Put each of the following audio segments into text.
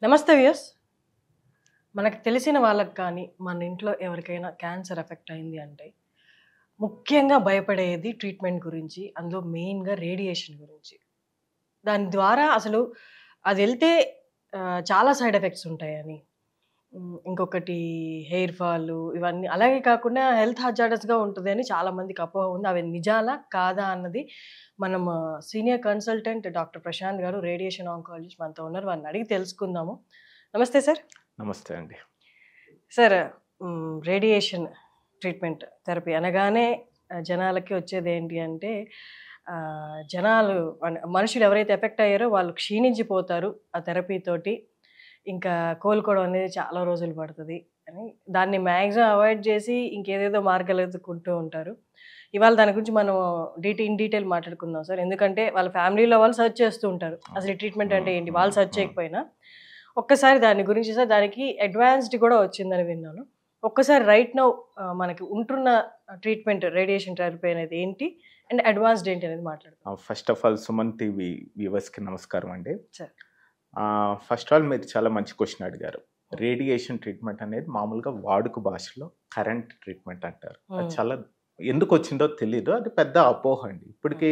నమస్తే వ్యూయర్స్. మనకు తెలిసిన వాళ్ళకి కానీ మన ఇంట్లో ఎవరికైనా క్యాన్సర్ ఎఫెక్ట్ అయింది అంటే ముఖ్యంగా భయపడేది ట్రీట్మెంట్ గురించి, అందులో మెయిన్గా రేడియేషన్ గురించి. దాని ద్వారా అసలు అది వెళ్తే చాలా సైడ్ ఎఫెక్ట్స్ ఉంటాయని, ఇంకొకటి హెయిర్ ఫాల్, ఇవన్నీ అలాగే కాకుండా హెల్త్ హజార్డస్గా ఉంటుంది అని చాలామందికి అపోహ ఉంది. అవి నిజాలా కాదా అన్నది మనం సీనియర్ కన్సల్టెంట్ డాక్టర్ ప్రశాంత్ గారు, రేడియేషన్ ఆంకాలజిస్ట్ మనతో ఉన్నారు. వారిని అడిగి తెలుసుకుందాము. నమస్తే సార్. నమస్తే అండి. సార్, రేడియేషన్ ట్రీట్మెంట్ థెరపీ అనగానే జనాలకి వచ్చేది ఏంటి అంటే, జనాలు మనుషులు ఎవరైతే ఎఫెక్ట్ అయ్యారో వాళ్ళు క్షీణించిపోతారు ఆ థెరపీతోటి, ఇంకా కోలుకోవడం అనేది చాలా రోజులు పడుతుంది అని, దాన్ని మ్యాక్సిమం అవాయిడ్ చేసి ఇంకేదేదో మార్గాలు ఎదుర్కొంటూ ఉంటారు. ఇవాళ దాని గురించి మనం ఇన్ డీటెయిల్ మాట్లాడుకుందాం సార్. ఎందుకంటే వాళ్ళ ఫ్యామిలీలో వాళ్ళు సర్చ్ చేస్తూ ఉంటారు అసలు ఈ ట్రీట్మెంట్ అంటే ఏంటి, వాళ్ళు సర్చ్ చేయకపోయినా ఒక్కసారి దాని గురించి సార్, దానికి అడ్వాన్స్డ్ కూడా వచ్చిందని విన్నాను. ఒక్కసారి రైట్ నౌ మనకి ఉంటున్న ట్రీట్మెంట్ రేడియేషన్ థెరపీ అనేది ఏంటి అండ్ అడ్వాన్స్డ్ ఏంటి అనేది మాట్లాడుతాం. First of all Suman TV వ్యూవర్స్కి నమస్కారం అండి. సార్, ఫస్ట్ ఆల్ మీరు చాలా మంచి క్వశ్చన్ అడిగారు. రేడియేషన్ ట్రీట్మెంట్ అనేది మామూలుగా వాడుక భాషలో కరెంట్ ట్రీట్మెంట్ అంటారు. అది చాలా ఎందుకు వచ్చిందో తెలీదు, అది పెద్ద అపోహ అండి. ఇప్పటికీ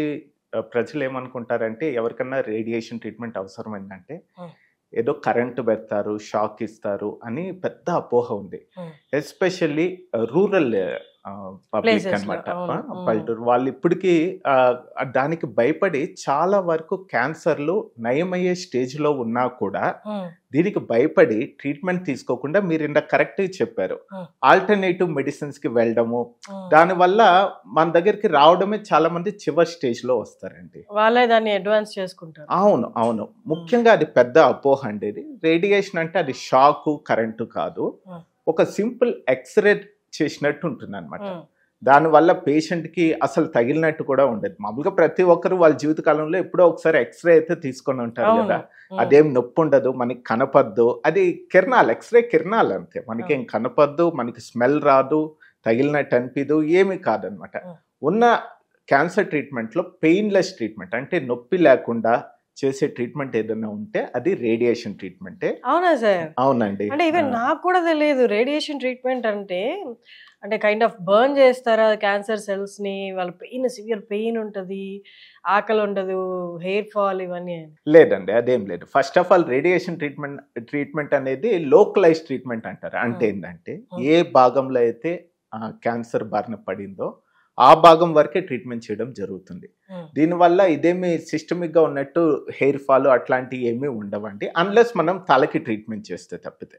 ప్రజలు ఏమనుకుంటారంటే ఎవరికన్నా రేడియేషన్ ట్రీట్మెంట్ అవసరమైందంటే ఏదో కరెంటు పెడతారు, షాక్ ఇస్తారు అని పెద్ద అపోహ ఉంది. ఎస్పెషల్లీ రూరల్ పబ్లిక్ అనమాట, పల్లెటూరు వాళ్ళు ఇప్పటికీ దానికి భయపడి చాలా వరకు క్యాన్సర్లు నయమయ్యే స్టేజ్లో ఉన్నా కూడా దీనికి భయపడి ట్రీట్మెంట్ తీసుకోకుండా, మీరు ఇంత కరెక్ట్గా చెప్పారు, ఆల్టర్నేటివ్ మెడిసిన్స్కి వెళ్ళడము, దానివల్ల మన దగ్గరికి రావడమే చాలా మంది చివరి స్టేజ్లో వస్తారండి. వాళ్ళే దాన్ని అడ్వాన్స్ చేసుకుంటారు. అవును అవును, ముఖ్యంగా అది పెద్ద అపోహ అండి. రేడియేషన్ అంటే అది షాకు, కరెంటు కాదు, ఒక సింపుల్ ఎక్స్రే చేసినట్టు ఉంటుంది అనమాట. దానివల్ల పేషెంట్కి అసలు తగిలినట్టు కూడా ఉండదు. మామూలుగా ప్రతి ఒక్కరు వాళ్ళ జీవితకాలంలో ఎప్పుడో ఒకసారి ఎక్స్రే అయితే తీసుకొని ఉంటారు కదా, అదేం నొప్పి ఉండదు, మనకి కనపద్దు, అది కిరణాలు, ఎక్స్రే కిరణాలు అంతే, మనకేం కనపద్దు, మనకి స్మెల్ రాదు, తగిలినట్టు అనిపిదు, ఏమీ కాదనమాట. ఉన్న క్యాన్సర్ ట్రీట్మెంట్లో పెయిన్లెస్ ట్రీట్మెంట్ అంటే నొప్పి లేకుండా చేసే ట్రీట్మెంట్ ఏదైనా ఉంటే అది రేడియేషన్ ట్రీట్మెంటే. అవునా సార్? అవునండి. అంటే ఈవెన్ నాకు కూడా తెలియదు రేడియేషన్ ట్రీట్మెంట్ అంటే కైండ్ ఆఫ్ బర్న్ చేస్తారా క్యాన్సర్ సెల్స్ ని, వాళ్ళ పెయిన్, సివియర్ పెయిన్ ఉంటుంది, ఆకలి ఉండదు, హెయిర్ ఫాల్, ఇవన్నీ. లేదండి, అదేం లేదు. First of all radiation treatment అనేది లోకలైజ్ ట్రీట్మెంట్ అంటారు. అంటే ఏంటంటే ఏ భాగంలో అయితే క్యాన్సర్ బారిన పడిందో ఆ భాగం వరకే ట్రీట్మెంట్ చేయడం జరుగుతుంది. దీనివల్ల ఇదేమి సిస్టమిక్ గా ఉన్నట్టు హెయిర్ ఫాల్ అట్లాంటివి ఏమీ ఉండవండి, అన్లెస్ మనం తలకి ట్రీట్మెంట్ చేస్తే తప్పితే.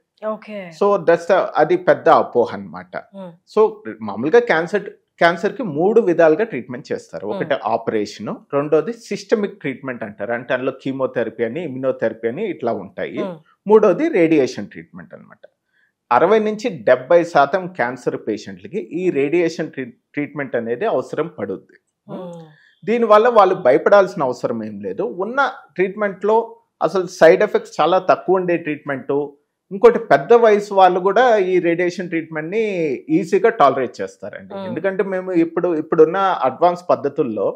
సో అది పెద్ద అపోహ అనమాట. సో మామూలుగా క్యాన్సర్ కి 3 విధాలుగా ట్రీట్మెంట్ చేస్తారు. ఒకటి ఆపరేషన్, రెండోది సిస్టమిక్ ట్రీట్మెంట్ అంటారు, అంటే అందులో కీమోథెరపీ అని, ఇమ్యునోథెరపీ అని ఇట్లా ఉంటాయి. మూడోది రేడియేషన్ ట్రీట్మెంట్ అనమాట. 60 నుంచి 70% క్యాన్సర్ పేషెంట్లకి ఈ రేడియేషన్ ట్రీట్మెంట్ అనేది అవసరం పడుద్ది. దీనివల్ల వాళ్ళు భయపడాల్సిన అవసరం ఏం లేదు. ఉన్న ట్రీట్మెంట్లో అసలు సైడ్ ఎఫెక్ట్స్ చాలా తక్కువ ఉండే ట్రీట్మెంటు. ఇంకోటి, పెద్ద వయసు వాళ్ళు కూడా ఈ రేడియేషన్ ట్రీట్మెంట్ని ఈజీగా టాలరేట్ చేస్తారండి. ఎందుకంటే మేము ఇప్పుడున్న అడ్వాన్స్ పద్ధతుల్లో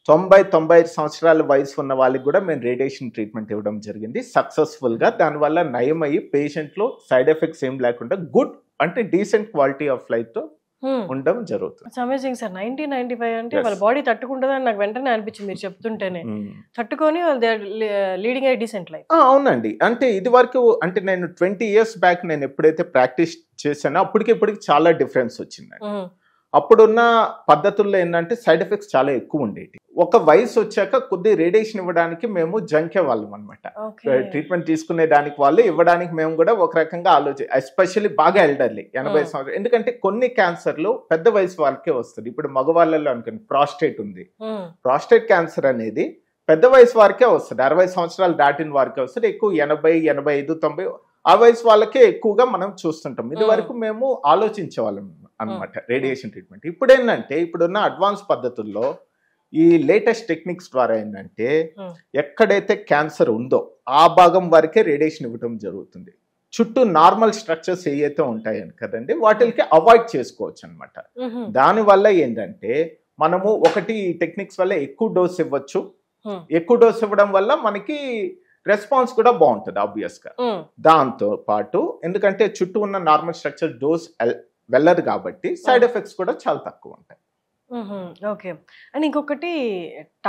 90 సంవత్సరాల వయసు ఉన్న వాళ్ళకి కూడా మేము రేడియేషన్ ట్రీట్మెంట్ ఇవ్వడం జరిగింది సక్సెస్ఫుల్గా. దానివల్ల నయమయ్యి పేషెంట్లో సైడ్ ఎఫెక్ట్స్ ఏం లేకుండా గుడ్ అంటే డీసెంట్ క్వాలిటీ ఆఫ్ లైఫ్తో ఉండడం జరుగుతుంది. Amazing sir. 1995 అంటే వాళ్ళ బాడీ తట్టుకుంటుందని నాకు వెంటనే అనిపించింది మీరు చెప్తుంటేనే. తట్టుకొని లీడింగ్ ఏ డీసెంట్ లైఫ్. అవునండి. అంటే ఇది వరకు అంటే నేను 20 years బ్యాక్ నేను ఎప్పుడైతే ప్రాక్టీస్ చేశానో ఇప్పటికి చాలా డిఫరెన్స్ వచ్చిందండి. అప్పుడున్న పద్ధతుల్లో ఏంటంటే సైడ్ ఎఫెక్ట్స్ చాలా ఎక్కువ ఉండేవి. ఒక వయసు వచ్చాక కొద్ది రేడియేషన్ ఇవ్వడానికి మేము జంకే వాళ్ళం అనమాట. ట్రీట్మెంట్ తీసుకునే దానికి వాళ్ళు ఇవ్వడానికి మేము కూడా ఒక రకంగా ఎస్పెషల్లీ బాగా ఎల్డర్లీ 80 సంవత్సరాలు. ఎందుకంటే కొన్ని క్యాన్సర్లు పెద్ద వయసు వాళ్ళకే వస్తుంది. ఇప్పుడు మగవాళ్ళలో అనుకోండి ప్రాస్టేట్ ఉంది, ప్రాస్టేట్ క్యాన్సర్ అనేది పెద్ద వయసు వారికే వస్తుంది, 60 సంవత్సరాలు దాటిన వారికే వస్తుంది. ఎక్కువ 80, 85, 90 ఆ వయసు వాళ్ళకే ఎక్కువగా మనం చూస్తుంటాం. ఇది వరకు మేము ఆలోచించేవాళ్ళం అనమాట రేడియేషన్ ట్రీట్మెంట్. ఇప్పుడు ఏంటంటే ఇప్పుడున్న అడ్వాన్స్ పద్ధతుల్లో ఈ లేటెస్ట్ టెక్నిక్స్ ద్వారా ఏంటంటే ఎక్కడైతే క్యాన్సర్ ఉందో ఆ భాగం వరకే రేడియేషన్ ఇవ్వడం జరుగుతుంది. చుట్టూ నార్మల్ స్ట్రక్చర్స్ ఏవైతే ఉంటాయని కదండి వాటికి అవాయిడ్ చేసుకోవచ్చు అనమాట. దానివల్ల ఏంటంటే మనము ఒకటి ఈ టెక్నిక్స్ వల్ల ఎక్కువ డోస్ ఇవ్వచ్చు. ఎక్కువ డోస్ ఇవ్వడం వల్ల మనకి రెస్పాన్స్ కూడా బాగుంటుంది ఆబ్వియస్గా. దాంతో పాటు ఎందుకంటే చుట్టూ ఉన్న నార్మల్ స్ట్రక్చర్ డోస్ వెళ్ళదు కాబట్టి సైడ్ ఎఫెక్ట్స్ కూడా చాలా తక్కువ ఉంటాయి. ఓకే. అండ్ ఇంకొకటి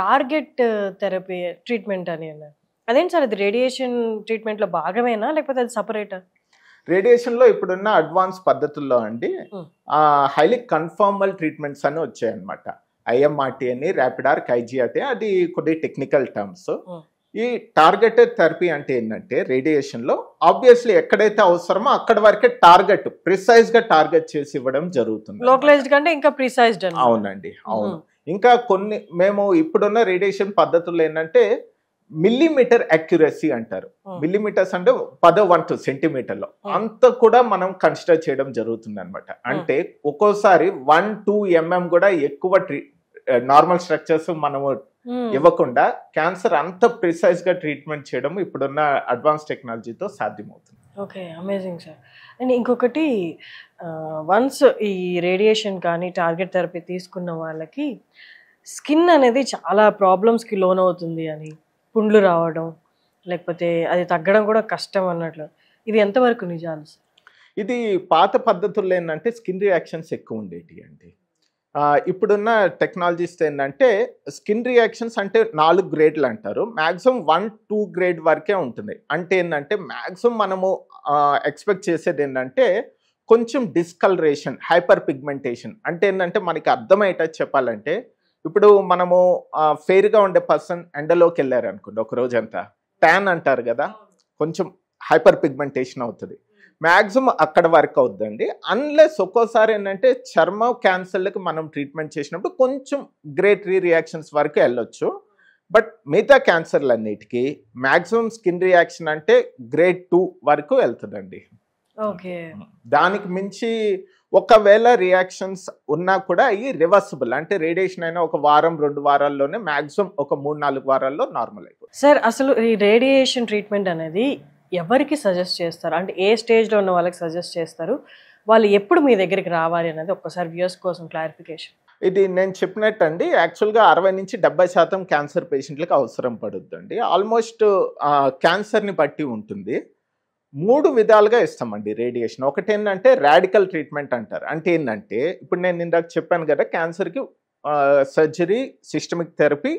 టార్గెట్ థెరపీ ట్రీట్మెంట్ అని అన్నారు. అదేంటి సార్, అది రేడియేషన్ ట్రీట్మెంట్లో భాగమేనా లేకపోతే అది సపరేటా? రేడియేషన్లో ఇప్పుడున్న అడ్వాన్స్ పద్ధతుల్లో అండి హైలీ కన్ఫర్మల్ ట్రీట్మెంట్స్ అని వచ్చాయన్నమాట. IMRT అని, ర్యాపిడ్ ఆర్క్, IGRT, అది కొద్ది టెక్నికల్ టర్మ్స్. ఈ టార్గెటెడ్ థెరపీ అంటే ఏంటంటే రేడియేషన్లో ఆబ్వియస్లీ ఎక్కడైతే అవసరమో అక్కడ వరకే టార్గెట్ ప్రిసైజ్గా టార్గెట్ చేసి ఇవ్వడం జరుగుతుంది. లోకలైజ్డ్ కంటే ఇంకా ప్రిసైజ్డ్. అవునండి, అవును. ఇంకా కొన్ని మేము ఇప్పుడున్న రేడియేషన్ పద్ధతుల్లో ఏంటంటే మిల్లీమీటర్ అక్యురసీ అంటారు. మిల్లీమీటర్స్ అంటే 10 సెంటీమీటర్లో అంత కూడా మనం కన్సిడర్ చేయడం జరుగుతుంది అనమాట. అంటే ఒక్కోసారి 1-2 mm కూడా ఎక్కువ నార్మల్ స్ట్రక్చర్స్ మనము ఇవ్వకుండా క్యాన్సర్ అంత ప్రిసైజ్ గా ట్రీట్మెంట్ చేయడం ఇప్పుడున్న అడ్వాన్స్ టెక్నాలజీతో సాధ్యమవుతుంది. Okay, amazing sir. అండ్ ఇంకొకటి, వన్స్ ఈ రేడియేషన్ కానీ టార్గెట్ థెరపీ తీసుకున్న వాళ్ళకి స్కిన్ అనేది చాలా ప్రాబ్లమ్స్కి లోన్ అవుతుంది అని, పుండ్లు రావడం లేకపోతే అది తగ్గడం కూడా కష్టం అన్నట్లు, ఇది ఎంతవరకు నిజాలు సార్? ఇది పాత పద్ధతుల్లో ఏంటంటే స్కిన్ రియాక్షన్స్ ఎక్కువ ఉండేటి అండి. ఇప్పుడున్న టెక్నాలజీస్ ఏంటంటే స్కిన్ రియాక్షన్స్ అంటే 4 గ్రేడ్లు అంటారు. మ్యాక్సిమం 1-2 గ్రేడ్ వరకే ఉంటుంది. అంటే ఏంటంటే మ్యాక్సిమం మనము ఎక్స్పెక్ట్ చేసేది ఏంటంటే కొంచెం డిస్కలరేషన్, హైపర్ పిగ్మెంటేషన్. అంటే ఏంటంటే మనకి అర్థమయ్యేటట్టు చెప్పాలంటే ఇప్పుడు మనము ఫెయిర్గా ఉండే పర్సన్ ఎండలోకి వెళ్ళారు అనుకోండి ఒక రోజంతా, ట్యాన్ అంటారు కదా, కొంచెం హైపర్ పిగ్మెంటేషన్ అవుతుంది. మ్యాక్సిమం అక్కడ వరకు అవుతుందండి. అన్లెస్ ఒక్కోసారి ఏంటంటే చర్మ క్యాన్సర్లకు మనం ట్రీట్మెంట్ చేసినప్పుడు కొంచెం గ్రేడ్ 3 రియాక్షన్స్ వరకు వెళ్ళొచ్చు. బట్ మిగతా క్యాన్సర్లు అన్నిటికీ మ్యాక్సిమం స్కిన్ రియాక్షన్ అంటే గ్రేడ్ 2 వరకు వెళ్తుందండి. ఓకే. దానికి మించి ఒకవేళ రియాక్షన్స్ ఉన్నా కూడా అవి రివర్సిబుల్. అంటే రేడియేషన్ అయినా 1 వారం 2 వారాల్లోనే మ్యాక్సిమం ఒక 3-4 వారాల్లో నార్మల్ అయిపోతుంది. సార్, అసలు ఈ రేడియేషన్ ట్రీట్మెంట్ అనేది ఎవరికి సజెస్ట్ చేస్తారు? అంటే ఏ స్టేజ్లో ఉన్న వాళ్ళకి సజెస్ట్ చేస్తారు? వాళ్ళు ఎప్పుడు మీ దగ్గరికి రావాలి అనేది ఒక్కసారి వ్యూయర్స్ కోసం క్లారిఫికేషన్. ఇది నేను చెప్పినట్టు అండి, యాక్చువల్గా 60-70% క్యాన్సర్ పేషెంట్లకు అవసరం పడుద్దండి. ఆల్మోస్ట్ క్యాన్సర్ని బట్టి ఉంటుంది. 3 విధాలుగా ఇస్తామండి రేడియేషన్. ఒకటి ఏంటంటే రాడికల్ ట్రీట్మెంట్ అంటారు. అంటే ఏంటంటే ఇప్పుడు నేను ఇందాక చెప్పాను కదా, క్యాన్సర్కి surgery, systemic therapy,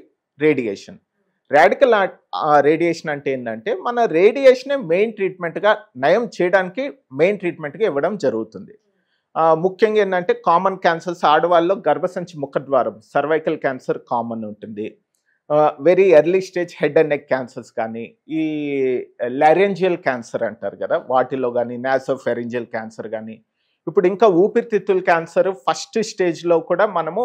radiation. Radical radiation అంటే ఏంటంటే మన రేడియేషనే మెయిన్ ట్రీట్మెంట్గా, నయం చేయడానికి మెయిన్ ట్రీట్మెంట్గా ఇవ్వడం జరుగుతుంది. ముఖ్యంగా ఏంటంటే కామన్ క్యాన్సర్స్, ఆడవాళ్ళలో గర్భసంచి ముఖద్వారం, సర్వైకల్ క్యాన్సర్ కామన్ ఉంటుంది. Very early stage head and neck cancers కానీ, ఈ లారెంజియల్ క్యాన్సర్ అంటారు కదా వాటిలో కానీ, నాసోఫెరింజియల్ క్యాన్సర్ కానీ, ఇప్పుడు ఇంకా ఊపిరితిత్తుల క్యాన్సర్ ఫస్ట్ స్టేజ్లో కూడా మనము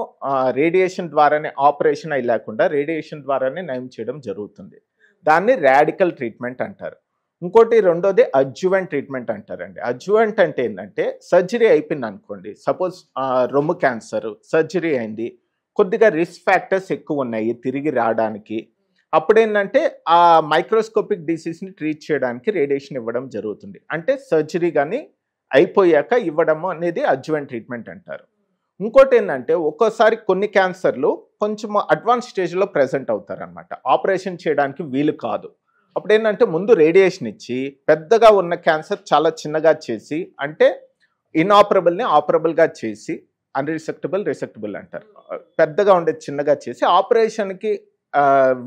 రేడియేషన్ ద్వారానే, ఆపరేషన్ అయి లేకుండా రేడియేషన్ ద్వారానే నయం చేయడం జరుగుతుంది. దాన్ని రాడికల్ ట్రీట్మెంట్ అంటారు. ఇంకోటి రెండోది అడ్జువెంట్ ట్రీట్మెంట్ అంటారండి. అడ్జువెంట్ అంటే ఏంటంటే సర్జరీ అయిపోయింది అనుకోండి, సపోజ్ రొమ్ము క్యాన్సర్ సర్జరీ అయింది, కొద్దిగా రిస్క్ ఫ్యాక్టర్స్ ఎక్కువ ఉన్నాయి తిరిగి రావడానికి, అప్పుడేంటంటే ఆ మైక్రోస్కోపిక్ డిసీజ్ని ట్రీట్ చేయడానికి రేడియేషన్ ఇవ్వడం జరుగుతుంది. అంటే సర్జరీ కానీ అయిపోయాక ఇవ్వడము అనేది అడ్జువెంట్ ట్రీట్మెంట్ అంటారు. ఇంకోటి ఏంటంటే ఒక్కోసారి కొన్ని క్యాన్సర్లు కొంచెం అడ్వాన్స్ స్టేజ్లో ప్రెజెంట్ అవుతారనమాట, ఆపరేషన్ చేయడానికి వీలు కాదు. అప్పుడు ఏంటంటే ముందు రేడియేషన్ ఇచ్చి పెద్దగా ఉన్న క్యాన్సర్ చాలా చిన్నగా చేసి, అంటే ఇన్ఆపరబుల్ని ఆపరబుల్గా చేసి, అన్రిసెక్టబుల్ రిసెక్టబుల్ అంటారు, పెద్దగా ఉండేది చిన్నగా చేసి ఆపరేషన్కి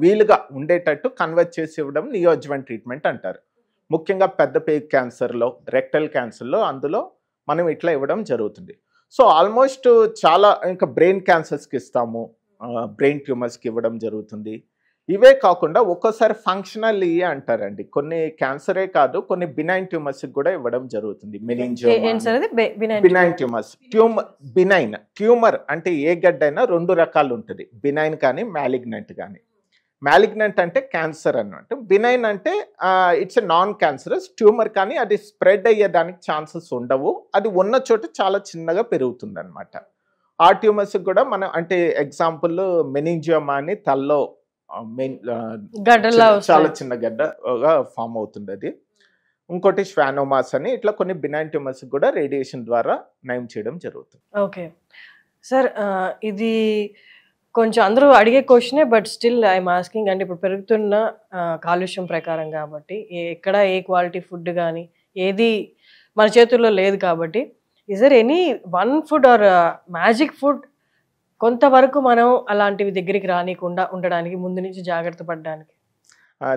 వీలుగా ఉండేటట్టు కన్వర్ట్ చేసి ఇవ్వడం నియోఅడ్జువెంట్ ట్రీట్మెంట్ అంటారు. ముఖ్యంగా పెద్ద పేగ్ క్యాన్సర్లో, రెక్టల్ క్యాన్సర్లో అందులో మనం ఇట్లా ఇవ్వడం జరుగుతుంది. సో ఆల్మోస్ట్ చాలా ఇంకా బ్రెయిన్ క్యాన్సర్స్కి ఇస్తాము, బ్రెయిన్ ట్యూమర్స్కి ఇవ్వడం జరుగుతుంది. ఇవే కాకుండా ఒక్కోసారి ఫంక్షనల్ అంటారండి, కొన్ని క్యాన్సరే కాదు కొన్ని బినైన్ ట్యూమర్స్కి కూడా ఇవ్వడం జరుగుతుంది. బినైన్ ట్యూమర్స్, బినైన్ ట్యూమర్ అంటే ఏ గడ్డ అయినా 2 రకాలు ఉంటుంది, బినైన్ కానీ మ్యాలిగ్నెంట్ కానీ. మ్యాలిగ్నెంట్ అంటే క్యాన్సర్ అన్నట్టు, బినైన్ అంటే it's a non cancerous tumour, కానీ అది స్ప్రెడ్ అయ్యేదానికి ఛాన్సెస్ ఉండవు, అది ఉన్న చోట చాలా చిన్నగా పెరుగుతుంది అనమాట. ఆ ట్యూమర్స్కి కూడా మనం, అంటే ఎగ్జాంపుల్ మెనింజియోమా అని తల్లో చాలా చిన్న గడ్డగా ఫామ్ అవుతుంది అది. ఇంకోటి శ్వానోమాస్ అని, ఇట్లా కొన్ని బినైన్ ట్యూమర్స్ కూడా రేడియేషన్ ద్వారా నయం చేయడం జరుగుతుంది. ఓకే సార్, ఇది కొంచెం అందరూ అడిగే క్వశ్చనే, బట్ స్టిల్ ఐఎమ్ ఆస్కింగ్. అంటే ఇప్పుడు పెరుగుతున్న కాలుష్యం ప్రకారం కాబట్టి ఎక్కడ ఏ క్వాలిటీ ఫుడ్ కానీ ఏది మన చేతుల్లో లేదు కాబట్టి, is there any one food or magic food కొంతవరకు మనం అలాంటివి దగ్గరికి రానికుండా ఉండడానికి, ముందు నుంచి జాగ్రత్త పడడానికి?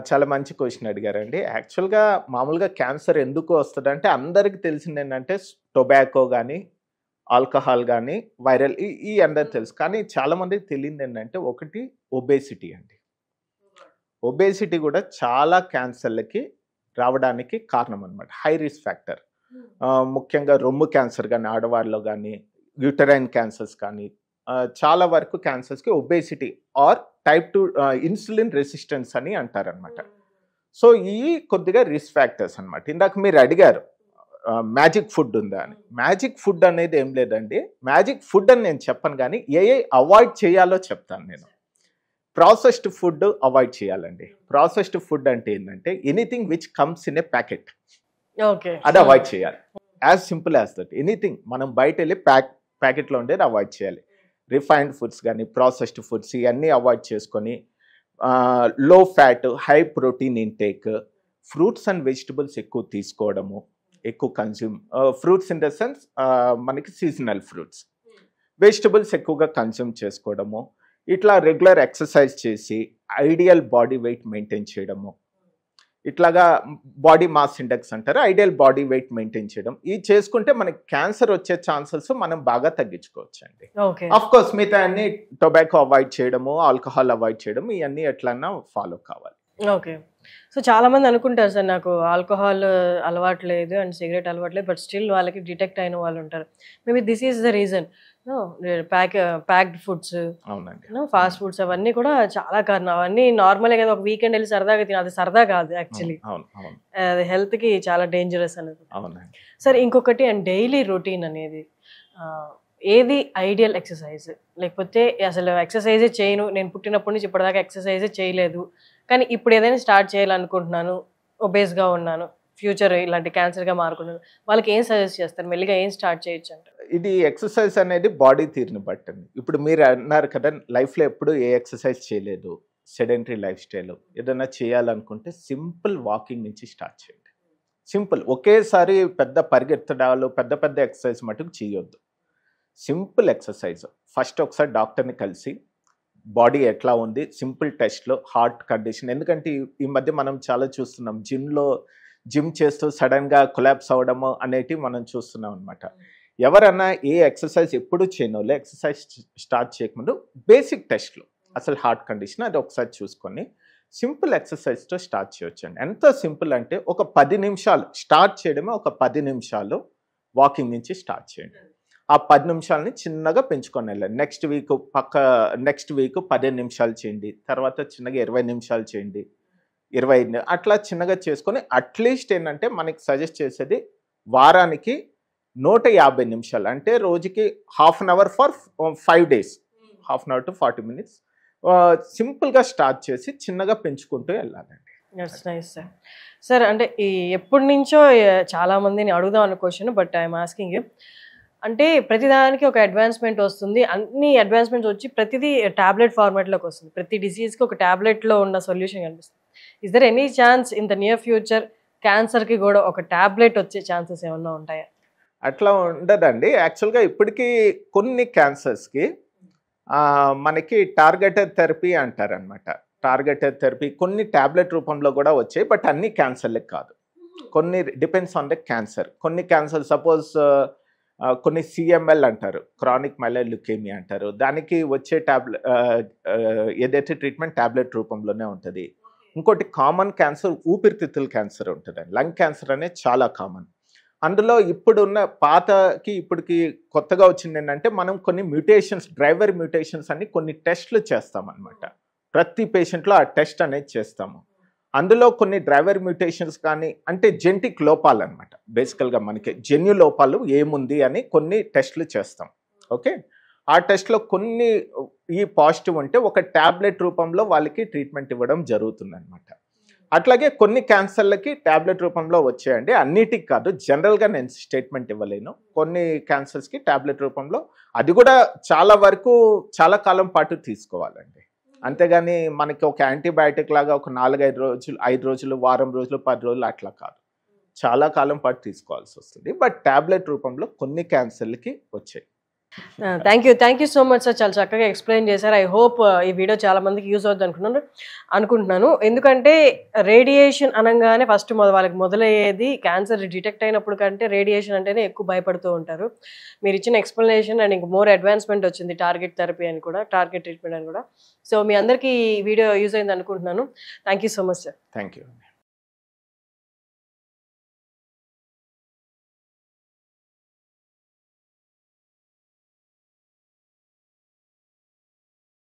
చాలా మంచి క్వశ్చన్ అడిగారండి. యాక్చువల్గా మామూలుగా క్యాన్సర్ ఎందుకు వస్తుందంటే అందరికి తెలిసింది ఏంటంటే టొబాకో కానీ ఆల్కహాల్ కానీ వైరల్ ఈ అందరికి తెలుసు. కానీ చాలామందికి తెలియదు ఏంటంటే ఒకటి ఒబేసిటీ అండి. ఒబేసిటీ కూడా చాలా క్యాన్సర్లకి రావడానికి కారణం అనమాట. High risk factor. ముఖ్యంగా రొమ్ము క్యాన్సర్ కానీ ఆడవారిలో కానీ యూటరైన్ క్యాన్సర్స్ కానీ చాలా వరకు క్యాన్సర్స్కి obesity or type 2 insulin resistance అని అంటారనమాట. సో ఈ కొద్దిగా రిస్క్ ఫ్యాక్టర్స్ అనమాట. ఇందాక మీరు అడిగారు మ్యాజిక్ ఫుడ్ ఉందా అని. మ్యాజిక్ ఫుడ్ అనేది ఏం లేదండి. మ్యాజిక్ ఫుడ్ అని నేను చెప్పను, కానీ ఏ అవాయిడ్ చేయాలో చెప్తాను నేను. ప్రాసెస్డ్ ఫుడ్ అవాయిడ్ చేయాలండి. ప్రాసెస్డ్ ఫుడ్ అంటే ఏంటంటే anything which comes in a packet, అది అవాయిడ్ చేయాలి. As simple as that. Anything మనం బయట వెళ్ళి ప్యాకెట్లో ఉండేది అవాయిడ్ చేయాలి. రిఫైన్డ్ ఫుడ్స్ కానీ ప్రాసెస్డ్ ఫుడ్స్ ఇవన్నీ అవాయిడ్ చేసుకొని లో fat high protein intake, fruits and vegetables ఎక్కువ తీసుకోవడము, ఎక్కువ consume. Fruits in the sense మనకి సీజనల్ ఫ్రూట్స్, వెజిటబుల్స్ ఎక్కువగా కన్జ్యూమ్ చేసుకోవడము, ఇట్లా రెగ్యులర్ ఎక్సర్సైజ్ చేసి ఐడియల్ బాడీ వెయిట్ మెయింటైన్ చేయడము, ఇట్లాగా బాడీ మాస్ ఇండెక్స్ అంటారు, ఐడియల్ బాడీ వెయిట్ మెయింటైన్ చేయడం. ఇది చేసుకుంటే మనకి క్యాన్సర్ వచ్చే ఛాన్సెస్ మనం బాగా తగ్గించుకోవచ్చు అండి. అఫ్ కోర్స్ మిగతా అన్ని టొబాకో అవాయిడ్ చేయడము, ఆల్కహాల్ అవాయిడ్ చేయడం, ఇవన్నీ ఎట్లన్నా ఫాలో కావాలి. ఓకే. సో చాలా మంది అనుకుంటారు సార్, నాకు ఆల్కహాల్ అలవాటు లేదు అండ్ సిగరెట్ అలవాటు లేదు, బట్ స్టిల్ వాళ్ళకి డిటెక్ట్ అయిన వాళ్ళు ఉంటారు. Maybe this is the reason. Packed foods, fast foods అవన్నీ కూడా చాలా కారణం. అవన్నీ నార్మల్ కదా, ఒక వీకెండ్ వెళ్ళి సరదాగా తిన, అది సరదా కాదు యాక్చువల్లీ, అది హెల్త్ కి చాలా డేంజరస్ అనేది. సార్ ఇంకొకటి, అండ్ డైలీ రొటీన్ అనేది ఏది ఐడియల్ ఎక్సర్సైజ్? లేకపోతే అసలు ఎక్సర్సైజే చేయను, నేను పుట్టినప్పటి నుంచి ఇప్పటిదాకా ఎక్సర్సైజే చేయలేదు, కానీ ఇప్పుడు ఏదైనా స్టార్ట్ చేయాలనుకుంటున్నాను, ఒబేస్గా ఉన్నాను, ఫ్యూచర్ ఇలాంటి క్యాన్సర్గా మారుకున్నాను, వాళ్ళకి ఏం సజెస్ట్ చేస్తారు? మెల్లిగా ఏం స్టార్ట్ చేయొచ్చు అంటారు? ఇది ఎక్సర్సైజ్ అనేది బాడీ తీరుని బట్టండి. ఇప్పుడు మీరు అన్నారు కదా లైఫ్లో ఎప్పుడు ఏ ఎక్సర్సైజ్ చేయలేదు, సెడెంటరీ లైఫ్ స్టైల్, ఏదైనా చేయాలనుకుంటే సింపుల్ వాకింగ్ నుంచి స్టార్ట్ చేయండి. సింపుల్, ఒకేసారి పెద్ద పరిగెత్తడాలు పెద్ద పెద్ద ఎక్సర్సైజ్ మటుకు చేయొద్దు. Simple exercise. ఫస్ట్ ఒకసారి డాక్టర్ని కలిసి బాడీ ఎట్లా ఉంది సింపుల్ టెస్ట్లో, హార్ట్ కండిషన్, ఎందుకంటే ఈ మధ్య మనం చాలా చూస్తున్నాం జిమ్ చేస్తూ సడన్గా కొలాప్స్ అవ్వడము అనేటివి మనం చూస్తున్నాం అనమాట. ఎవరన్నా ఏ ఎక్సర్సైజ్ ఎప్పుడు చేయనోలే ఎక్సర్సైజ్ స్టార్ట్ చేయకముందు బేసిక్ టెస్ట్లు, అసలు హార్ట్ కండిషన్ అది ఒకసారి చూసుకొని సింపుల్ ఎక్సర్సైజ్తో స్టార్ట్ చేయొచ్చండి. ఎంత సింపుల్ అంటే ఒక 10 నిమిషాలు స్టార్ట్ చేయడమే, ఒక 10 నిమిషాలు వాకింగ్ నుంచి స్టార్ట్ చేయండి. ఆ 10 నిమిషాలని చిన్నగా పెంచుకొని వెళ్ళండి. నెక్స్ట్ వీక్ 15 నిమిషాలు చేయండి, తర్వాత చిన్నగా 20 నిమిషాలు చేయండి, 25 అట్లా చిన్నగా చేసుకొని అట్లీస్ట్ ఏంటంటే మనకి సజెస్ట్ చేసేది వారానికి 150 నిమిషాలు, అంటే రోజుకి half an hour for 5 days, half an hour to 40 minutes సింపుల్గా స్టార్ట్ చేసి చిన్నగా పెంచుకుంటూ వెళ్ళాలండి. సార్ అంటే ఎప్పటి నుంచో చాలా మందిని అడుగుదాం అన్న question, but I'm asking you. అంటే ప్రతిదానికి ఒక అడ్వాన్స్మెంట్ వస్తుంది, అన్ని అడ్వాన్స్మెంట్స్ వచ్చి ప్రతిదీ టాబ్లెట్ ఫార్మాట్లోకి వస్తుంది, ప్రతి డిసీజ్కి ఒక టాబ్లెట్లో ఉన్న సొల్యూషన్ కనిపిస్తుంది. Is there any chance in the near future క్యాన్సర్కి కూడా ఒక టాబ్లెట్ వచ్చే ఛాన్సెస్ ఏమన్నా ఉంటాయా? అట్లా ఉండదండి. యాక్చువల్గా ఇప్పటికీ కొన్ని క్యాన్సర్స్కి మనకి టార్గెటెడ్ థెరపీ అంటారనమాట. టార్గెటెడ్ థెరపీ కొన్ని టాబ్లెట్ రూపంలో కూడా వచ్చాయి, బట్ అన్ని క్యాన్సర్లకు కాదు. కొన్ని డిపెండ్స్ ఆన్ ద క్యాన్సర్. కొన్ని క్యాన్సర్ సపోజ్ కొన్ని CML అంటారు, క్రానిక్ మైలోయిడ్ ల్యూకేమియా అంటారు, దానికి వచ్చే ఏదైతే ట్రీట్మెంట్ టాబ్లెట్ రూపంలోనే ఉంటుంది. ఇంకోటి కామన్ క్యాన్సర్ ఊపిరితిత్తుల క్యాన్సర్ ఉంటుందండి, లంగ్ క్యాన్సర్ అనేది చాలా కామన్. అందులో ఇప్పుడున్న పాతకి ఇప్పటికి కొత్తగా వచ్చింది ఏంటంటే మనం కొన్ని మ్యూటేషన్స్, డ్రైవర్ మ్యూటేషన్స్ అని కొన్ని టెస్ట్లు చేస్తామన్నమాట. ప్రతి పేషెంట్లో ఆ టెస్ట్ అనేది చేస్తాము. అందులో కొన్ని డ్రైవర్ మ్యూటేషన్స్ కానీ అంటే జెనెటిక్ లోపాలు అనమాట. బేసికల్గా మనకి జన్యు లోపాలు ఏముంది అని కొన్ని టెస్ట్లు చేస్తాం. ఓకే, ఆ టెస్ట్లో కొన్ని ఈ పాజిటివ్ ఉంటే ఒక ట్యాబ్లెట్ రూపంలో వాళ్ళకి ట్రీట్మెంట్ ఇవ్వడం జరుగుతుంది అనమాట. అట్లాగే కొన్ని క్యాన్సర్లకి టాబ్లెట్ రూపంలో వచ్చాయండి, అన్నిటికి కాదు. జనరల్గా నేను స్టేట్మెంట్ ఇవ్వలేను. కొన్ని క్యాన్సర్స్కి టాబ్లెట్ రూపంలో, అది కూడా చాలా వరకు చాలా కాలం పాటు తీసుకోవాలండి. అంతేగాని మనకి ఒక యాంటీబయాటిక్ లాగా ఒక 4-5 రోజులు, 5 రోజులు, వారం రోజులు, 10 రోజులు అట్లా కాదు. చాలా కాలం పాటు తీసుకోవాల్సి వస్తుంది. బట్ టాబ్లెట్ రూపంలో కొన్ని క్యాన్సర్లకి వచ్చాయి. Thank you so much sir, చాలా చక్కగా ఎక్స్ప్లెయిన్ చేశారు. ఐ హోప్ ఈ వీడియో చాలా మందికి యూజ్ అవుతుంది అనుకుంటున్నాను. ఎందుకంటే రేడియేషన్ అనగానే ఫస్ట్ వాళ్ళకి మొదలయ్యేది క్యాన్సర్ డిటెక్ట్ అయినప్పుడు కంటే రేడియేషన్ అంటేనే ఎక్కువ భయపడుతూ ఉంటారు. మీరు ఇచ్చిన ఎక్స్ప్లెనేషన్ అండ్ ఇంక మోర్ అడ్వాన్స్మెంట్ వచ్చింది, టార్గెట్ థెరపీ అని కూడా, టార్గెట్ ట్రీట్మెంట్ అని కూడా. సో మీ అందరికీ ఈ వీడియో యూజ్ అయింది అనుకుంటున్నాను. Thank you so much sir. Thank you.